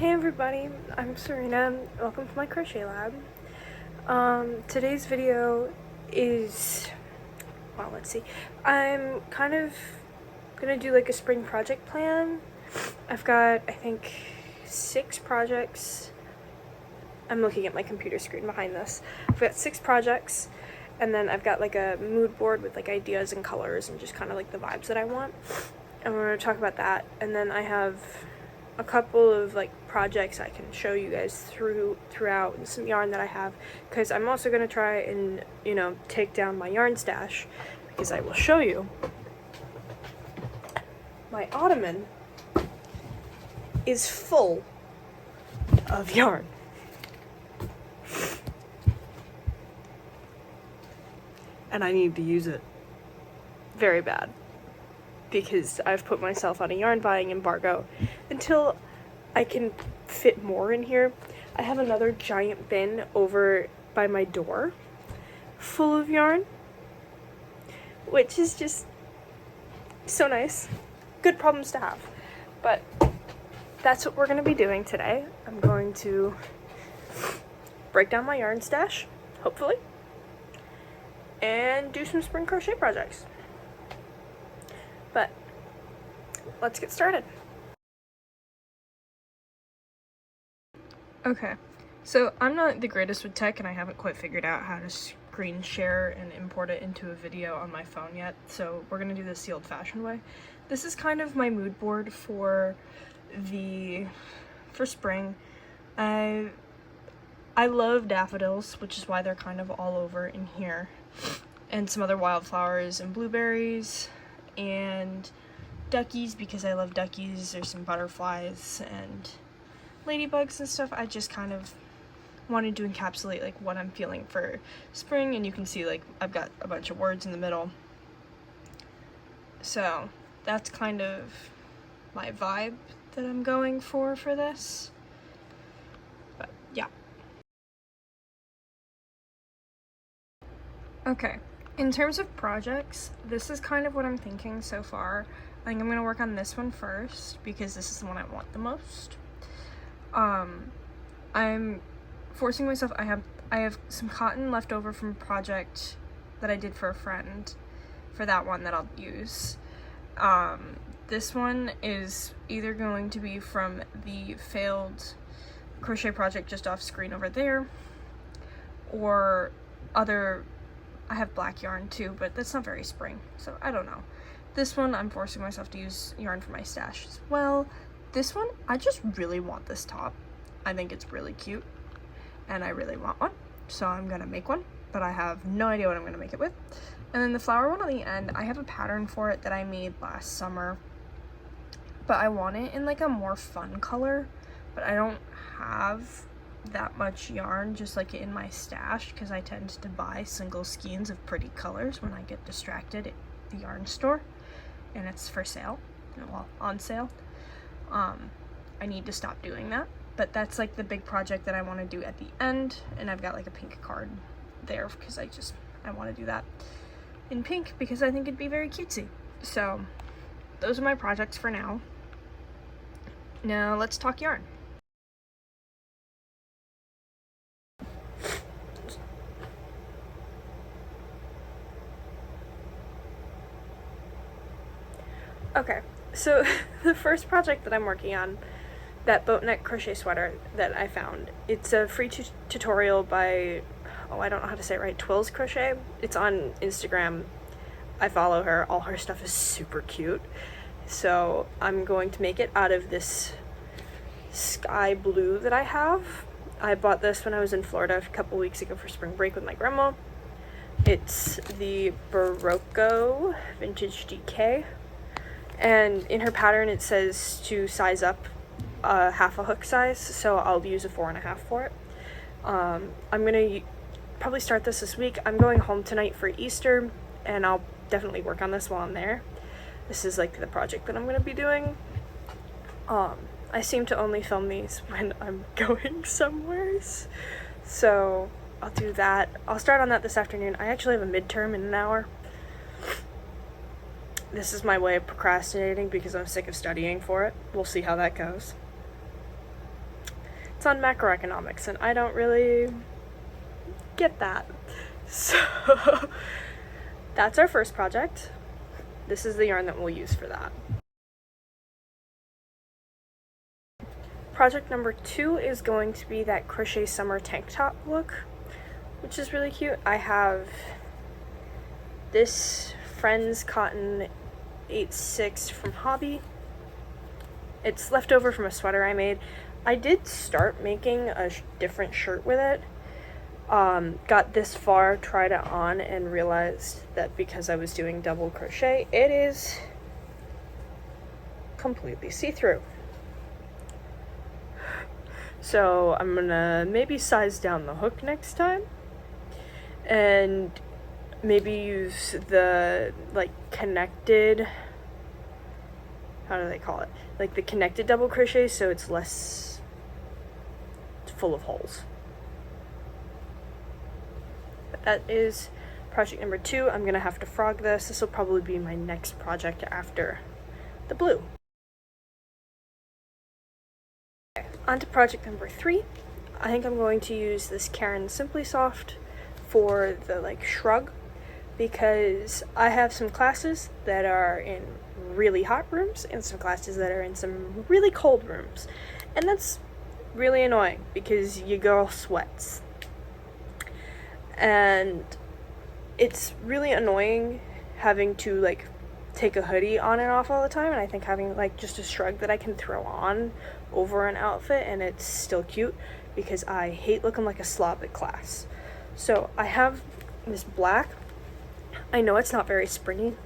Hey everybody, I'm Serena. Welcome to my crochet lab. Today's video is, well, let's see. I'm kind of gonna do like a spring project plan. I've got, I think, 6 projects. I'm looking at my computer screen behind this. I've got 6 projects, and then I've got like a mood board with like ideas and colors and just kind of like the vibes that I want. And we're gonna talk about that. And then I have a couple of like projects I can show you guys throughout, and some yarn that I have, because I'm also going to try and, you know, take down my yarn stash, because I will show you my ottoman is full of yarn. And I need to use it very bad, because I've put myself on a yarn buying embargo until I can fit more in here. I have another giant bin over by my door full of yarn, which is just so nice. Good problems to have. But that's what we're going to be doing today. I'm going to break down my yarn stash, hopefully, and do some spring crochet projects. But let's get started. Okay, so I'm not the greatest with tech, and I haven't quite figured out how to screen share and import it into a video on my phone yet, so we're gonna do this the old-fashioned way. This is kind of my mood board for spring. I love daffodils, which is why they're kind of all over in here, and some other wildflowers and blueberries and duckies, because I love duckies. There's some butterflies and ladybugs and stuff. I just kind of wanted to encapsulate like what I'm feeling for spring, and you can see like I've got a bunch of words in the middle. So that's kind of my vibe that I'm going for this. But yeah. Okay. In terms of projects, this is kind of what I'm thinking so far. I think I'm going to work on this one first, because this is the one I want the most. I'm forcing myself. I have some cotton left over from a project that I did for a friend, for that one that I'll use. This one is either going to be from the failed crochet project just off screen over there, or other. I have black yarn too, but that's not very spring, so I don't know. This one, I'm forcing myself to use yarn for my stash as well. This one, I just really want this top. I think it's really cute, and I really want one, so I'm gonna make one, but I have no idea what I'm gonna make it with. And then the flower one on the end, I have a pattern for it that I made last summer, but I want it in like a more fun color, but I don't have that much yarn just like in my stash, because I tend to buy single skeins of pretty colors when I get distracted at the yarn store and it's for sale, well, on sale. I need to stop doing that, but that's like the big project that I want to do at the end, and I've got like a pink card there because I want to do that in pink because I think it'd be very cutesy. So those are my projects for now. Now let's talk yarn. Okay, so the first project that I'm working on, that boat neck crochet sweater that I found, it's a free tutorial by, I don't know how to say it right, Twills Crochet. It's on Instagram. I follow her. All her stuff is super cute. So I'm going to make it out of this sky blue that I have. I bought this when I was in Florida a couple weeks ago for spring break with my grandma. It's the Barocco Vintage DK. And in her pattern it says to size up half a hook size, so I'll use a 4.5 for it. I'm gonna probably start this week. I'm going home tonight for Easter, and I'll definitely work on this while I'm there. This is like the project that I'm gonna be doing. I seem to only film these when I'm going somewheres, so I'll do that. I'll start on that this afternoon. I actually have a midterm in an hour. This is my way of procrastinating because I'm sick of studying for it. We'll see how that goes. It's on macroeconomics, and I don't really get that. So that's our first project. This is the yarn that we'll use for that. Project number 2 is going to be that crochet summer tank top look, which is really cute. I have this Friends Cotton 8/6 from Hobby. It's left over from a sweater I made. I did start making a different shirt with it. Got this far, tried it on, and realized that because I was doing double crochet, it is completely see-through. So I'm gonna maybe size down the hook next time, and maybe use the, like, connected, how do they call it? Like the connected double crochet, so it's less full of holes. But that is project number 2. I'm gonna have to frog this. This will probably be my next project after the blue. Okay, on to project number 3. I think I'm going to use this Caron Simply Soft for the, like, shrug, because I have some classes that are in really hot rooms and some classes that are in some really cold rooms, and that's really annoying because your girl sweats, and it's really annoying having to, like, take a hoodie on and off all the time, and I think having, like, just a shrug that I can throw on over an outfit and it's still cute, because I hate looking like a slob at class. So I have this black. I know it's not very springy,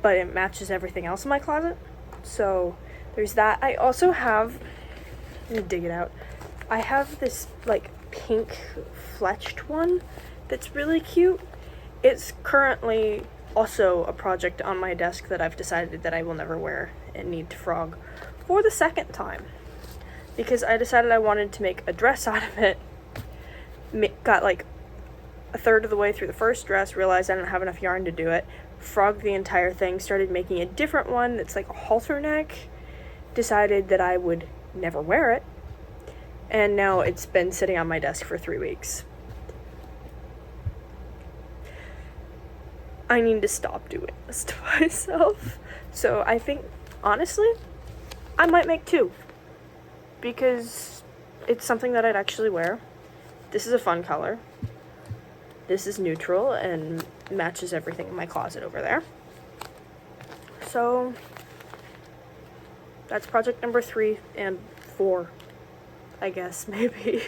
but it matches everything else in my closet. So there's that. I also have, let me dig it out. I have this, like, pink fletched one that's really cute. It's currently also a project on my desk that I've decided that I will never wear and need to frog for the second time, because I decided I wanted to make a dress out of it. Got like a third of the way through the first dress, realized I didn't have enough yarn to do it, frogged the entire thing, started making a different one that's like a halter neck, decided that I would never wear it, and now it's been sitting on my desk for 3 weeks. I need to stop doing this to myself. So I think, honestly, I might make 2, because it's something that I'd actually wear. This is a fun color. This is neutral and matches everything in my closet over there. So that's project number 3 and 4, I guess, maybe.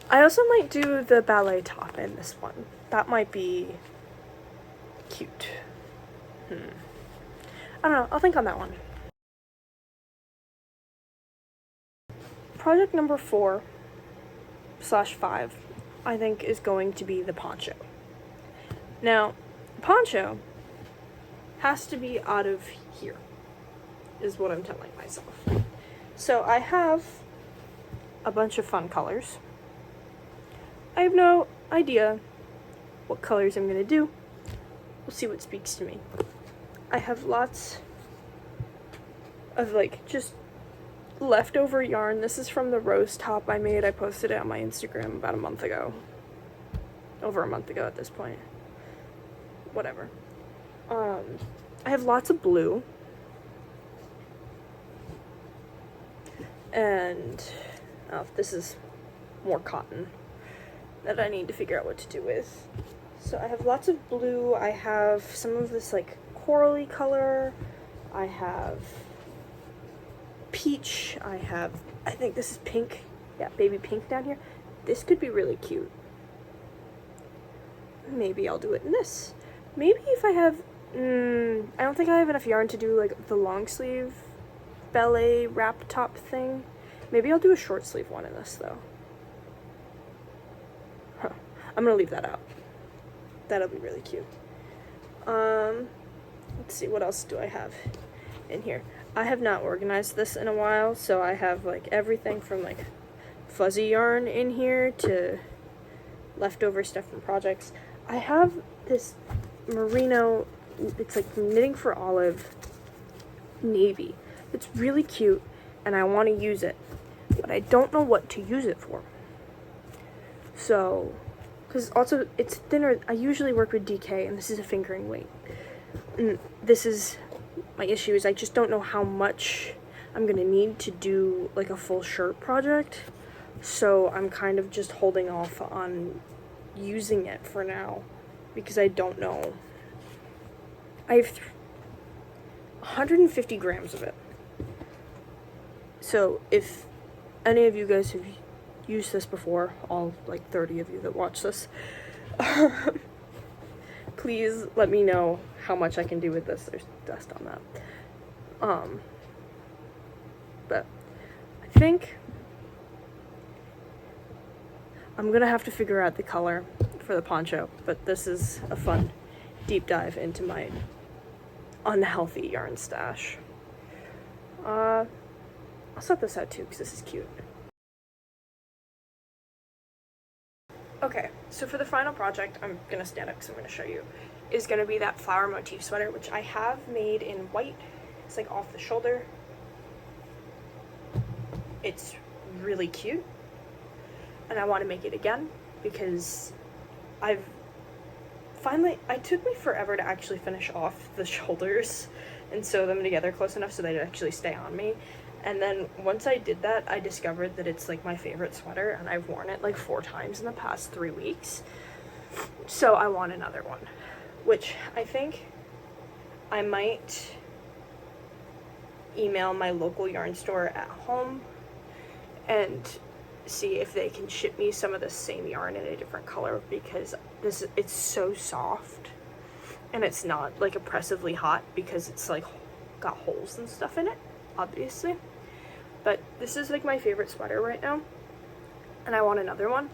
I also might do the ballet top in this one. That might be cute. I don't know, I'll think on that one. Project number 4/5, I think, is going to be the poncho. Now, poncho has to be out of here, is what I'm telling myself. So I have a bunch of fun colors. I have no idea what colors I'm going to do. We'll see what speaks to me. I have lots of, like, just leftover yarn. This is from the rose top I made. I posted it on my Instagram about a month ago. Over a month ago at this point. Whatever. I have lots of blue. And this is more cotton that I need to figure out what to do with. So I have lots of blue. I have some of this, like, corally color. I have peach. I think this is pink. Yeah, baby pink down here. This could be really cute. Maybe I'll do it in this. Maybe if I have, I don't think I have enough yarn to do, like, the long sleeve ballet wrap top thing. Maybe I'll do a short sleeve one in this, though. I'm gonna leave that out. That'll be really cute. Let's see, what else do I have in here? I have not organized this in a while, so I have, like, everything from, like, fuzzy yarn in here to leftover stuff from projects. I have this merino, it's like Knitting for Olive navy. It's really cute, and I want to use it, but I don't know what to use it for. So, because also it's thinner. I usually work with DK, and this is a fingering weight. And this is my issue, is I just don't know how much I'm gonna need to do like a full shirt project. So I'm kind of just holding off on using it for now because I don't know. I have 150 grams of it. So if any of you guys have used this before, all like 30 of you that watch this, please let me know how much I can do with this. There's dust on that. But I think I'm gonna have to figure out the color for the poncho, but this is a fun deep dive into my unhealthy yarn stash. I'll set this out too because this is cute. Okay, so for the final project, I'm gonna stand up because I'm gonna show you, is gonna be that flower motif sweater, which I have made in white. It's like off the shoulder. It's really cute, and I want to make it again because it took me forever to actually finish off the shoulders and sew them together close enough so they'd actually stay on me. And then once I did that, I discovered that it's like my favorite sweater, and I've worn it like 4 times in the past 3 weeks. So I want another one, which I think I might email my local yarn store at home and see if they can ship me some of the same yarn in a different color, because it's so soft and it's not like oppressively hot because it's like got holes and stuff in it, obviously. But this is like my favorite sweater right now, and I want another one,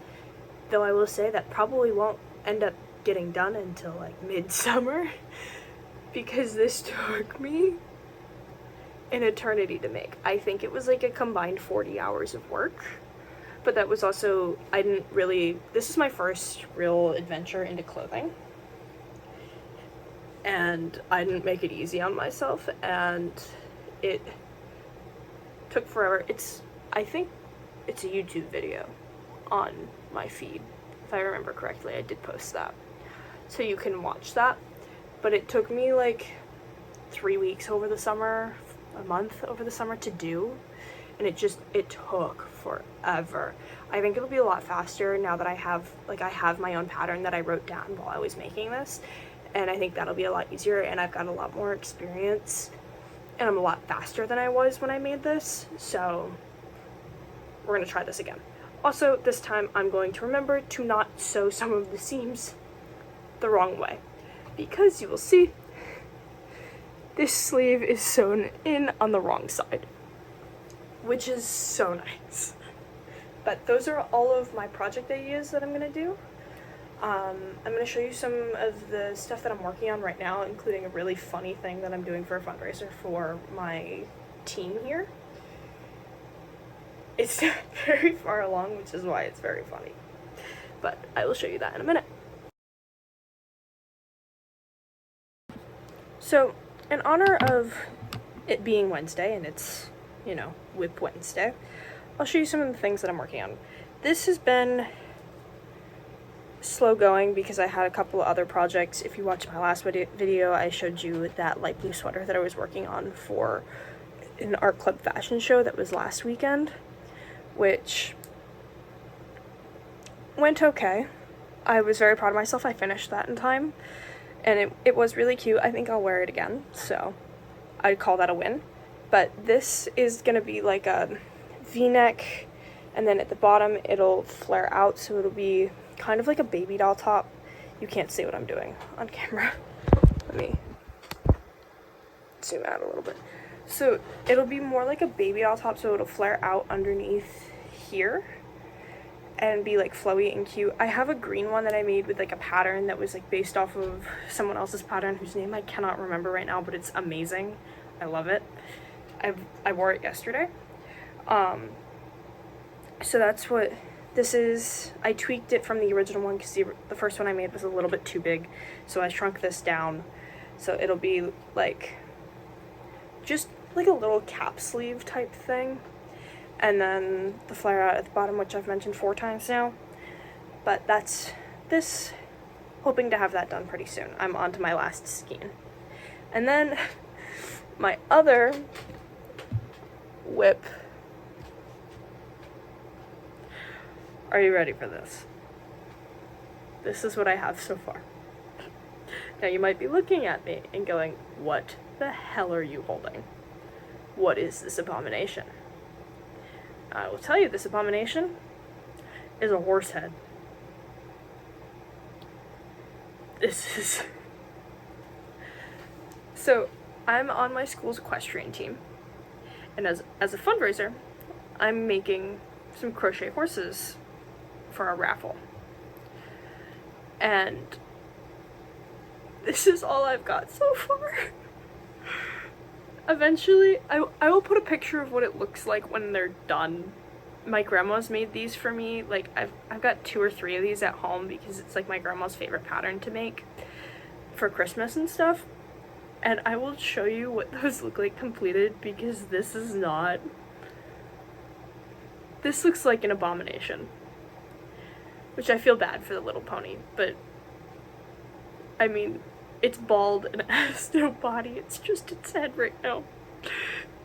though I will say that probably won't end up getting done until like midsummer because this took me an eternity to make. I think it was like a combined 40 hours of work, but that was also, this is my first real adventure into clothing, and I didn't make it easy on myself, and it took forever. I think it's a YouTube video on my feed, if I remember correctly. I did post that, so you can watch that, but it took me like 3 weeks over the summer, a month over the summer to do, and it took forever. I think it'll be a lot faster now that I have my own pattern that I wrote down while I was making this, and I think that'll be a lot easier, and I've got a lot more experience, and I'm a lot faster than I was when I made this, so we're gonna try this again. Also, this time I'm going to remember to not sew some of the seams the wrong way, because you will see this sleeve is sewn in on the wrong side, which is so nice. But those are all of my project ideas that I'm gonna do. I'm gonna show you some of the stuff that I'm working on right now, including a really funny thing that I'm doing for a fundraiser for my team here. It's not very far along, which is why it's very funny. But I will show you that in a minute. So, in honor of it being Wednesday, and it's, WIP Wednesday, I'll show you some of the things that I'm working on. This has been slow going because I had a couple of other projects. If you watched my last video, I showed you that light blue sweater that I was working on for an art club fashion show that was last weekend, which went okay. I was very proud of myself. I finished that in time, and it was really cute. I think I'll wear it again, so I'd call that a win. But this is gonna be like a v-neck, and then at the bottom it'll flare out, so it'll be kind of like a baby doll top. You can't see what I'm doing on camera. Let me zoom out a little bit. So it'll be more like a baby doll top, so it'll flare out underneath here and be like flowy and cute. I have a green one that I made with like a pattern that was like based off of someone else's pattern whose name I cannot remember right now, but it's amazing. I love it. I wore it yesterday. So that's what this is. I tweaked it from the original one because the first one I made was a little bit too big, so I shrunk this down so it'll be like just like a little cap sleeve type thing, and then the flare out at the bottom, which I've mentioned 4 times now. But that's this, hoping to have that done pretty soon. I'm on to my last skein. And then my other WIP. Are you ready for this? This is what I have so far. Now you might be looking at me and going, what the hell are you holding? What is this abomination? I will tell you, this abomination is a horse head. This is... So, I'm on my school's equestrian team, and as a fundraiser, I'm making some crochet horses for a raffle. And this is all I've got so far. Eventually, I will put a picture of what it looks like when they're done. My grandma's made these for me. Like, I've got 2 or 3 of these at home because it's like my grandma's favorite pattern to make for Christmas and stuff. And I will show you what those look like completed, because this is not... This looks like an abomination. Which I feel bad for the little pony, but... I mean, it's bald and it has no body, it's just its head right now.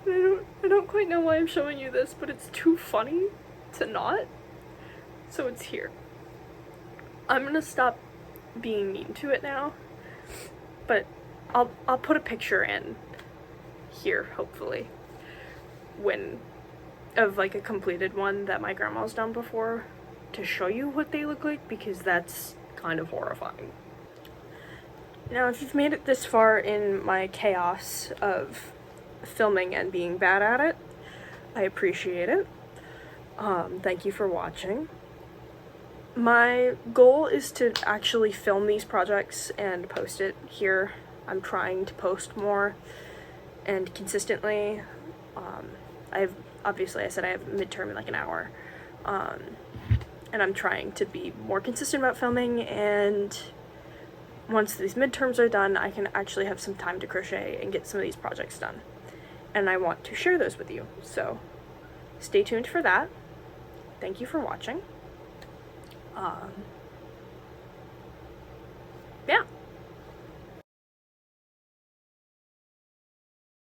I don't quite know why I'm showing you this, but it's too funny to not. So it's here. I'm gonna stop being mean to it now, but I'll put a picture in here, hopefully, of like a completed one that my grandma's done before, to show you what they look like, because that's kind of horrifying. Now, if you've made it this far in my chaos of filming and being bad at it, I appreciate it. Thank you for watching. My goal is to actually film these projects and post it here. I'm trying to post more and consistently. Obviously I said I have midterm in like an hour. And I'm trying to be more consistent about filming, and once these midterms are done, I can actually have some time to crochet and get some of these projects done. And I want to share those with you, so stay tuned for that. Thank you for watching. Yeah.